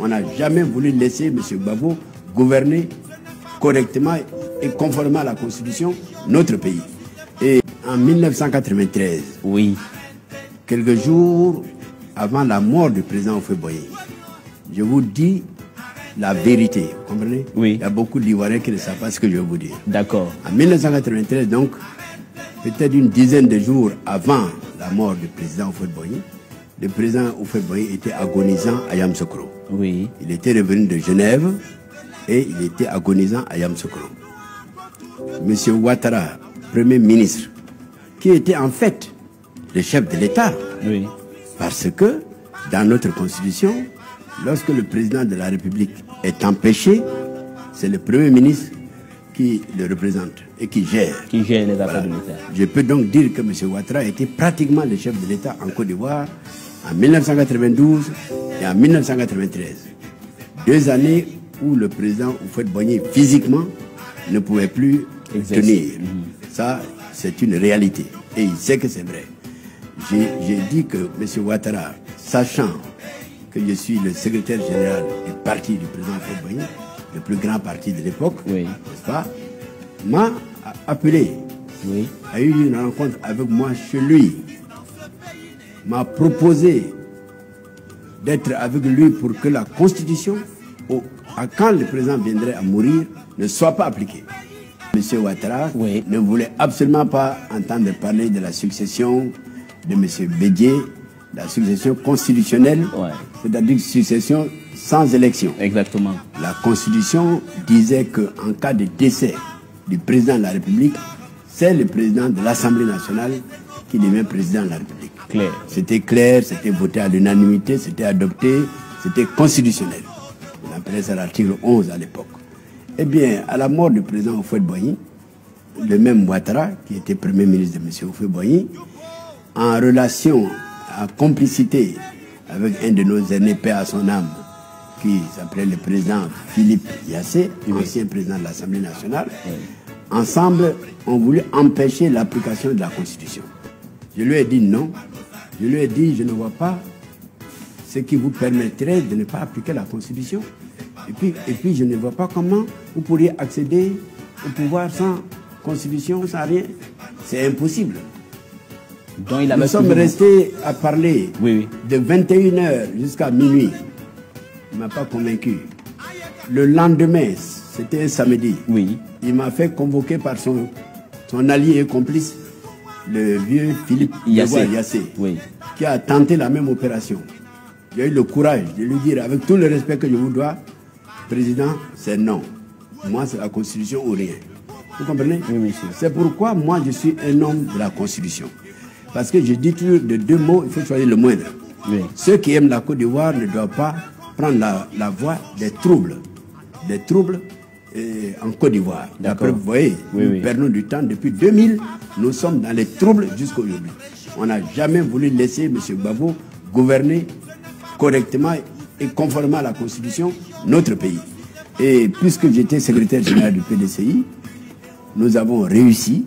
On n'a jamais voulu laisser M. Gbagbo gouverner correctement et conformément à la Constitution notre pays. Et en 1993, oui, quelques jours avant la mort du président Houphouët-Boigny, je vous dis la vérité, vous comprenez? Oui. Il y a beaucoup d'Ivoiriens qui ne savent pas ce que je vais vous dire. D'accord. En 1993, donc, peut-être une dizaine de jours avant la mort du président Houphouët-Boigny, le président Houphouët-Boigny était agonisant à Yamoussoukro. Oui. Il était revenu de Genève et il était agonisant à Yamoussoukro. Monsieur Ouattara, Premier ministre, qui était en fait le chef de l'État, Oui. parce que dans notre Constitution, lorsque le président de la République est empêché, c'est le Premier ministre qui le représente et qui gère. Qui gère les affaires Voilà. de l'État. Je peux donc dire que M. Ouattara était pratiquement le chef de l'État en Côte d'Ivoire en 1992 et en 1993. 2 années où le président Houphouët-Boigny physiquement ne pouvait plus tenir. Ça, c'est une réalité. Et il sait que c'est vrai. J'ai dit que M. Ouattara, sachant que je suis le secrétaire général du parti du président Houphouët-Boigny, le plus grand parti de l'époque, Oui. n'est-ce pas, m'a appelé, Oui. a eu une rencontre avec moi chez lui, m'a proposé d'être avec lui pour que la Constitution, quand le président viendrait à mourir, ne soit pas appliquée. M. Ouattara Oui. ne voulait absolument pas entendre parler de la succession de M. Bédié, la succession constitutionnelle, Ouais. c'est-à-dire une succession sans élection. Exactement. La Constitution disait qu'en cas de décès du président de la République, c'est le président de l'Assemblée nationale qui devient président de la République. Clair. C'était clair, c'était voté à l'unanimité, c'était adopté, c'était constitutionnel. On appelait ça l'article 11 à l'époque. Eh bien, à la mort du président Houphouët-Boigny, le même Ouattara, qui était Premier ministre de M. Houphouët-Boigny, en relation, en complicité avec un de nos aînés, paix à son âme, qui s'appelait le président Philippe Yassé, ancien président de l'Assemblée nationale, ensemble ont voulu empêcher l'application de la Constitution. Je lui ai dit non. Je lui ai dit, je ne vois pas ce qui vous permettrait de ne pas appliquer la Constitution. Et puis je ne vois pas comment vous pourriez accéder au pouvoir sans Constitution, sans rien. C'est impossible. Donc, il Nous avait sommes toujours- restés à parler Oui, oui. de 21h jusqu'à minuit. Il ne m'a pas convaincu. Le lendemain, c'était un samedi, Oui. il m'a fait convoquer par son allié et complice, le vieux Philippe Yassé. Yassé, Oui. qui a tenté la même opération. J'ai eu le courage de lui dire, avec tout le respect que je vous dois, président, c'est non. Moi, c'est la Constitution ou rien. Vous comprenez? Oui, monsieur. C'est pourquoi moi, je suis un homme de la Constitution. Parce que je dis toujours de 2 mots, il faut choisir le moindre. Oui. Ceux qui aiment la Côte d'Ivoire ne doivent pas prendre la voie des troubles. Des troubles en Côte d'Ivoire. D'accord. Après, vous voyez, Oui, nous oui. perdons du temps. Depuis 2000, nous sommes dans les troubles jusqu'à aujourd'hui. On n'a jamais voulu laisser M. Gbagbo gouverner correctement et conformément à la Constitution notre pays. Et puisque j'étais secrétaire général du PDCI, nous avons réussi,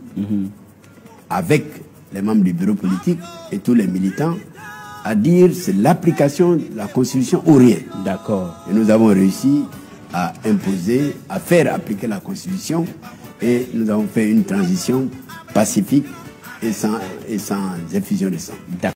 avec les membres du bureau politique et tous les militants, à dire c'est l'application de la Constitution ou rien. D'accord. Et nous avons réussi à imposer, à faire appliquer la Constitution, et nous avons fait une transition pacifique et sans effusion de sang. D'accord.